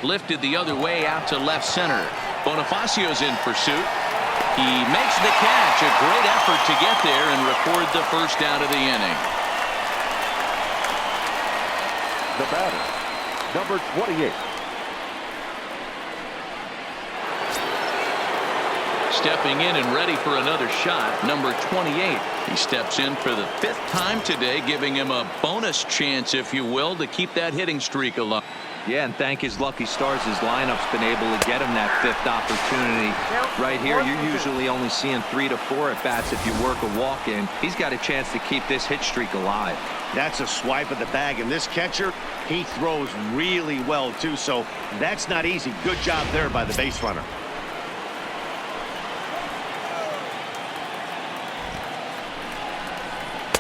lifted the other way out to left center. Bonifacio's in pursuit. He makes the catch. A great effort to get there and record the first out of the inning. The batter, number 28. Stepping in and ready for another shot, number 28. He steps in for the 5th time today, giving him a bonus chance, if you will, to keep that hitting streak alive. Yeah, and thank his lucky stars, his lineup's been able to get him that 5th opportunity. Right here, you're usually only seeing 3 to 4 at bats if you work a walk in. He's got a chance to keep this hit streak alive. That's a swipe of the bag, and this catcher, he throws really well too, so that's not easy. Good job there by the base runner.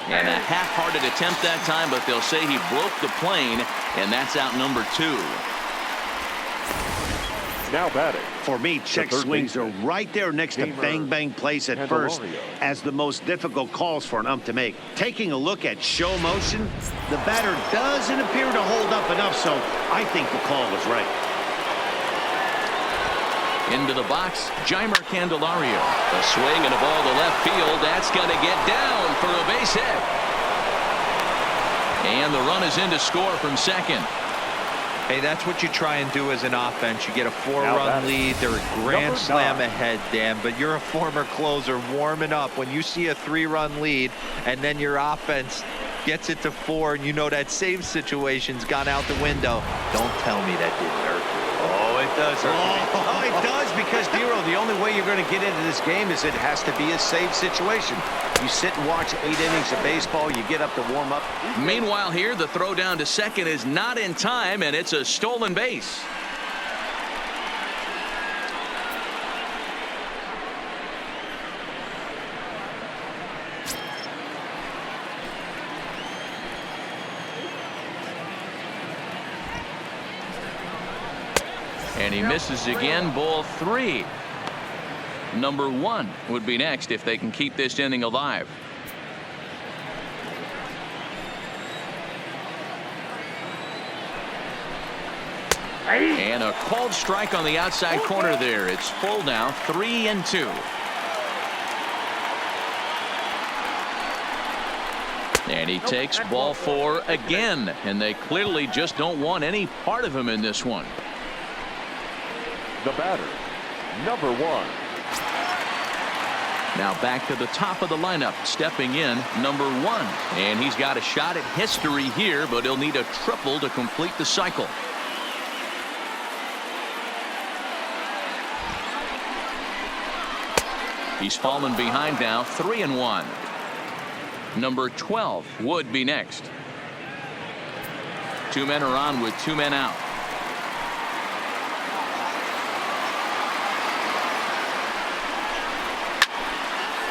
And a half-hearted attempt that time, but they'll say he broke the plane, and that's out number 2. Now batting. For me, check swings are right there next to bang place at first as the most difficult calls for an ump to make. Taking a look at show motion, the batter doesn't appear to hold up enough, so I think the call was right. Into the box, Jeimer Candelario. A swing and a ball to left field. That's going to get down for a base hit. And the run is in to score from second. Hey, that's what you try and do as an offense. You get a 4-run lead. They're a grand slam ahead, Dan, but you're a former closer warming up. When you see a 3-run lead and then your offense gets it to 4 and you know that save situation's gone out the window, don't tell me that didn't hurt you. Oh, it does hurt me. Oh, it does, because, Dero, the only way you're going to get into this game is it has to be a save situation. You sit and watch 8 innings of baseball, you get up to warm up. Meanwhile here, the throw down to second is not in time, and it's a stolen base. And he misses again, ball 3. Number 1 would be next if they can keep this inning alive. And a called strike on the outside corner there. It's full now, 3-2. And he takes ball 4 again, and they clearly just don't want any part of him in this one. The batter, number 1. Now back to the top of the lineup, stepping in, number 1. And he's got a shot at history here, but he'll need a triple to complete the cycle. He's fallen behind now, 3-1. Number 12 would be next. 2 men are on with 2 men out.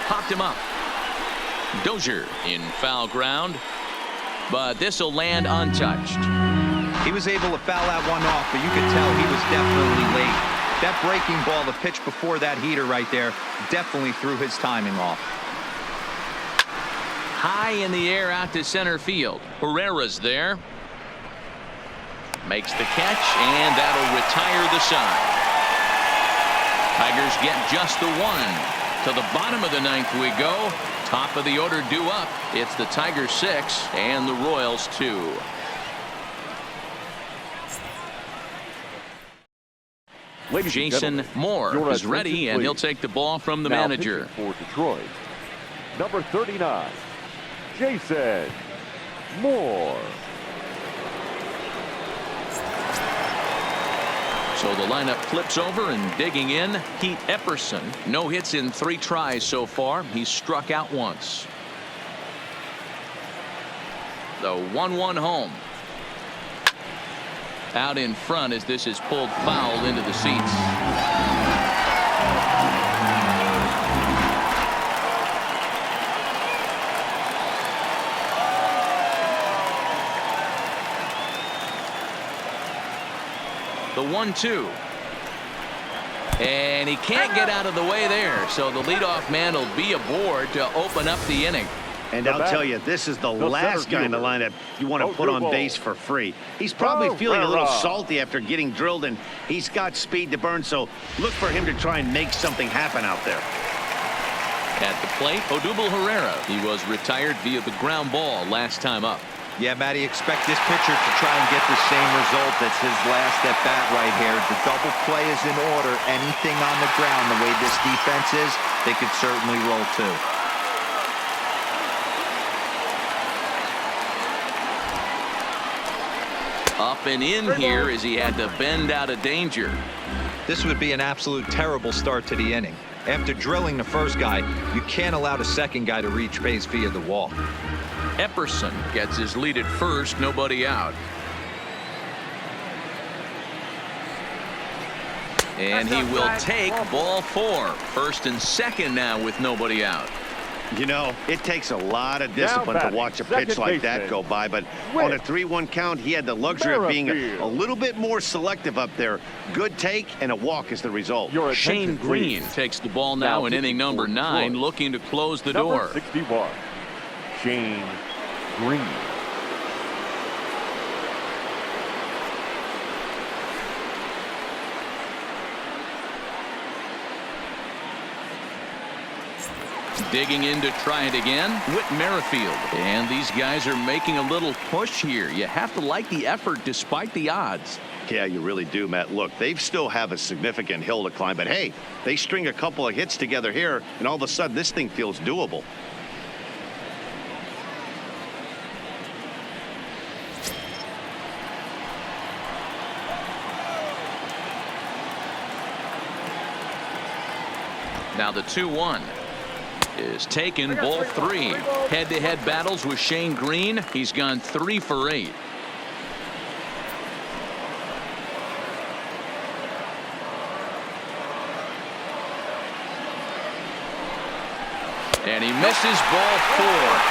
Popped him up. Dozier in foul ground, but this will land untouched. He was able to foul that one off, but you could tell he was definitely late. That breaking ball, the pitch before that heater right there, definitely threw his timing off. High in the air out to center field. Herrera's there. Makes the catch, and that'll retire the side. Tigers get just the 1. To the bottom of the 9th we go. Top of the order due up. It's the Tigers 6 and the Royals 2. Jason Moore is ready, and he'll take the ball from the manager. For Detroit, number 39, Jason Moore. So the lineup flips over, and digging in, Pete Epperson. No hits in 3 tries so far. He's struck out once. The 1-1 home. Out in front as this is pulled foul into the seats. The 1-2. And he can't get out of the way there, so the leadoff man will be aboard to open up the inning. And The I'll batter, tell you, this is the the last center guy in the fielder, lineup you want to put on Odubel. base for free. He's probably feeling a little Herrera. salty after getting drilled, and he's got speed to burn, so look for him to try and make something happen out there. At the plate, Odubel Herrera. He was retired via the ground ball last time up. Yeah, Matty, expect this pitcher to try and get the same result. That's his last at bat right here. The double play is in order. Anything on the ground, the way this defense is, they could certainly roll too. Up and in here as he had to bend out of danger. This would be an absolute terrible start to the inning. After drilling the first guy, you can't allow the second guy to reach base via the wall. Epperson gets his lead at first, nobody out. And he will take ball 4. First and second now with nobody out. You know, it takes a lot of discipline to watch a pitch like that go by, but on a 3-1 count, he had the luxury of being a little bit more selective up there. Good take and a walk is the result. Shane Green takes the ball now in inning number 9, looking to close the door. Number 61, Shane Green. Digging in to try it again, Whit Merrifield. And these guys are making a little push here. You have to like the effort despite the odds. Yeah, you really do, Matt. Look, they still have a significant hill to climb, but hey, they string a couple of hits together here, and all of a sudden this thing feels doable. Now the 2-1 is taken, ball 3. Head-to-head battles with Shane Green. He's gone 3 for 8. And he misses ball 4.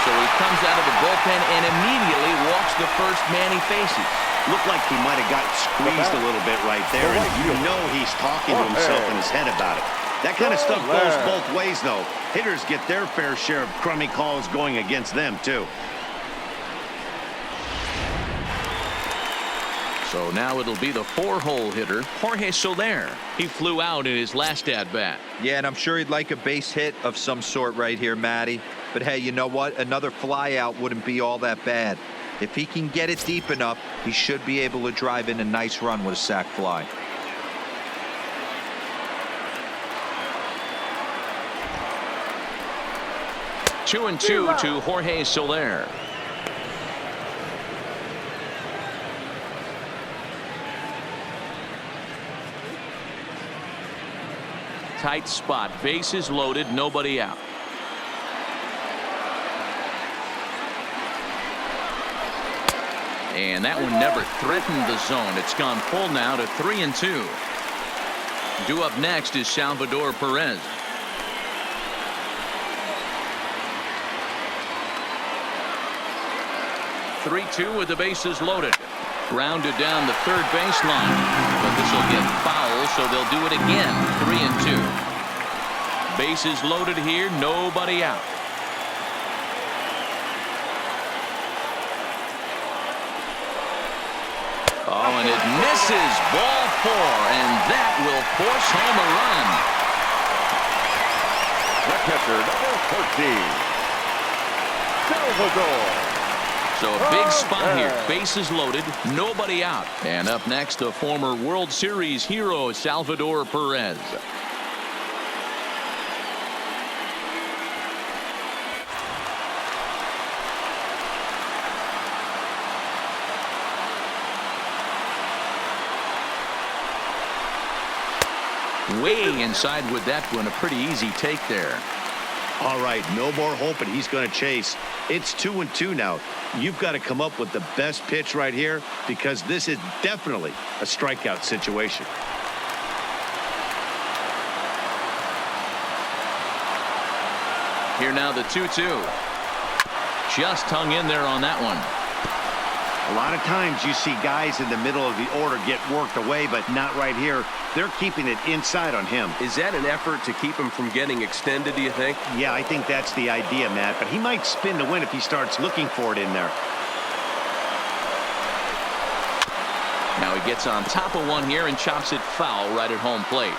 So he comes out of the bullpen and immediately walks the first man he faces. Looked like he might have got squeezed a little bit right there, and you know he's talking to himself in his head about it. That kind of stuff goes both ways, though. Hitters get their fair share of crummy calls going against them, too. So now it'll be the 4-hole hitter, Jorge Soler. He flew out in his last at-bat. Yeah, and I'm sure he'd like a base hit of some sort right here, Matty. But hey, you know what? Another fly out wouldn't be all that bad. If he can get it deep enough, he should be able to drive in a nice run with a sac fly. Two and 2 to Jorge Soler. Tight spot, bases loaded, nobody out. And that one never threatened the zone. It's gone full now to 3 and 2. Due up next is Salvador Perez. (3-2) with the bases loaded. Grounded down the third baseline, but this will get foul, so they'll do it again. 3 and 2. Bases loaded here, nobody out. Oh, and it misses, ball 4, and that will force home a run. The catcher, number 13, Salvador. So a big spot here. Bases loaded, nobody out. And up next, the former World Series hero, Salvador Perez. Way inside with that one. A pretty easy take there. All right, no more hoping he's going to chase. It's 2 and 2 now. You've got to come up with the best pitch right here, because this is definitely a strikeout situation. Here now the 2-2. Just hung in there on that one. A lot of times you see guys in the middle of the order get worked away, but not right here. They're keeping it inside on him. Is that an effort to keep him from getting extended, do you think? Yeah, I think that's the idea, Matt, but he might spin to win if he starts looking for it in there. Now he gets on top of one here and chops it foul right at home plate.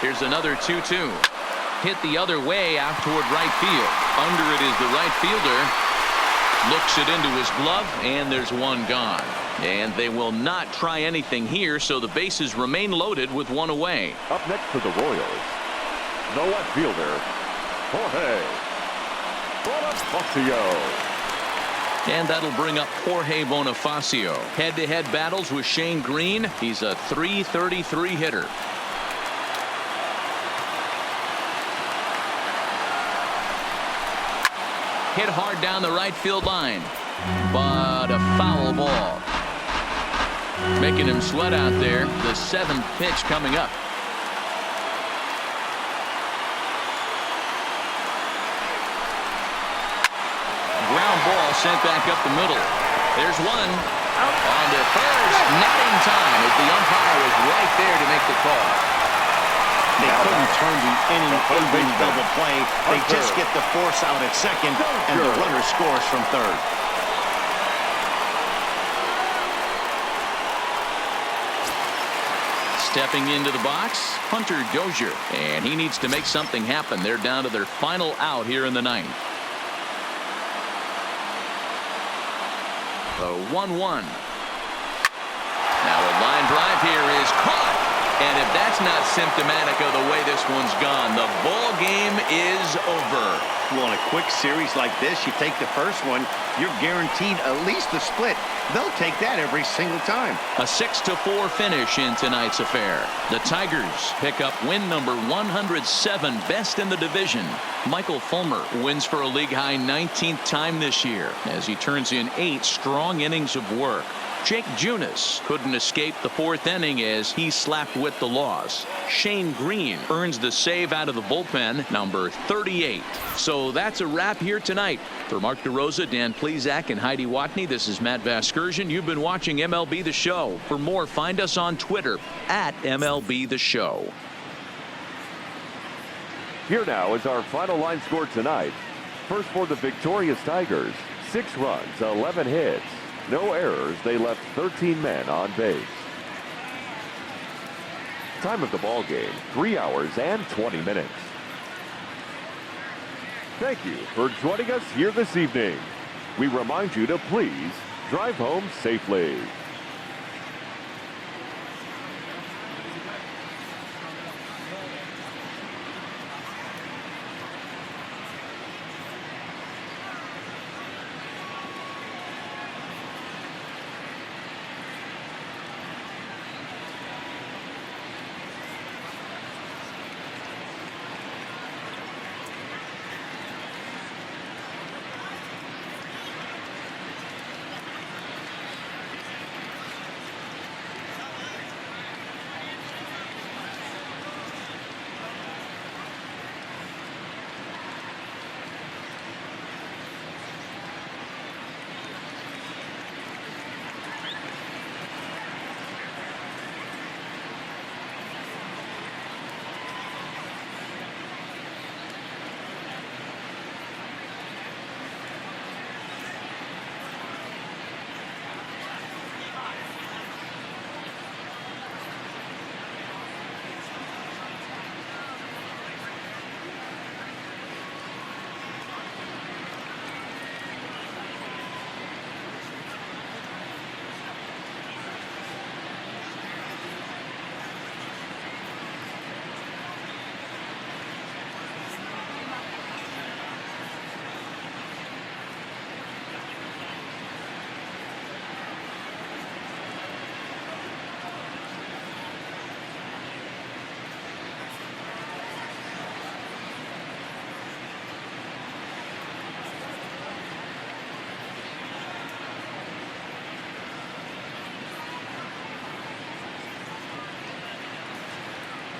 Here's another 2-2. Hit the other way out toward right field. Under it is the right fielder. Looks it into his glove, and there's one gone. And they will not try anything here, so the bases remain loaded with one away. Up next for the Royals, the left fielder, Jorge Bonifacio. And that'll bring up Jorge Bonifacio. Head-to-head battles with Shane Green. He's a .333 hitter. Hit hard down the right field line, but a foul ball. Making him sweat out there. The 7th pitch coming up. Ground ball sent back up the middle. There's one. On to first. Not in time as the umpire was right there to make the call. They couldn't turn the inning-ending double play. They just get the force out at second, and the runner scores from third. Stepping into the box, Hunter Dozier, and he needs to make something happen. They're down to their final out here in the 9th. The 1-1. Now a line drive here is caught. And if that's not symptomatic of the way this one's gone, the ball game is over. Well, in a quick series like this, you take the first one, you're guaranteed at least a split. They'll take that every single time. A 6-4 finish in tonight's affair. The Tigers pick up win number 107, best in the division. Michael Fulmer wins for a league-high 19th time this year as he turns in 8 strong innings of work. Jake Junis couldn't escape the 4th inning as he slapped with the loss. Shane Green earns the save out of the bullpen, number 38. So that's a wrap here tonight. For Mark DeRosa, Dan Plesac, and Heidi Watney, this is Matt Vasgersian. You've been watching MLB The Show. For more, find us on Twitter at MLB The Show. Here now is our final line score tonight. First for the victorious Tigers, 6 runs, 11 hits. No errors. They left 13 men on base. Time of the ball game, 3 hours and 20 minutes. Thank you for joining us here this evening. We remind you to please drive home safely.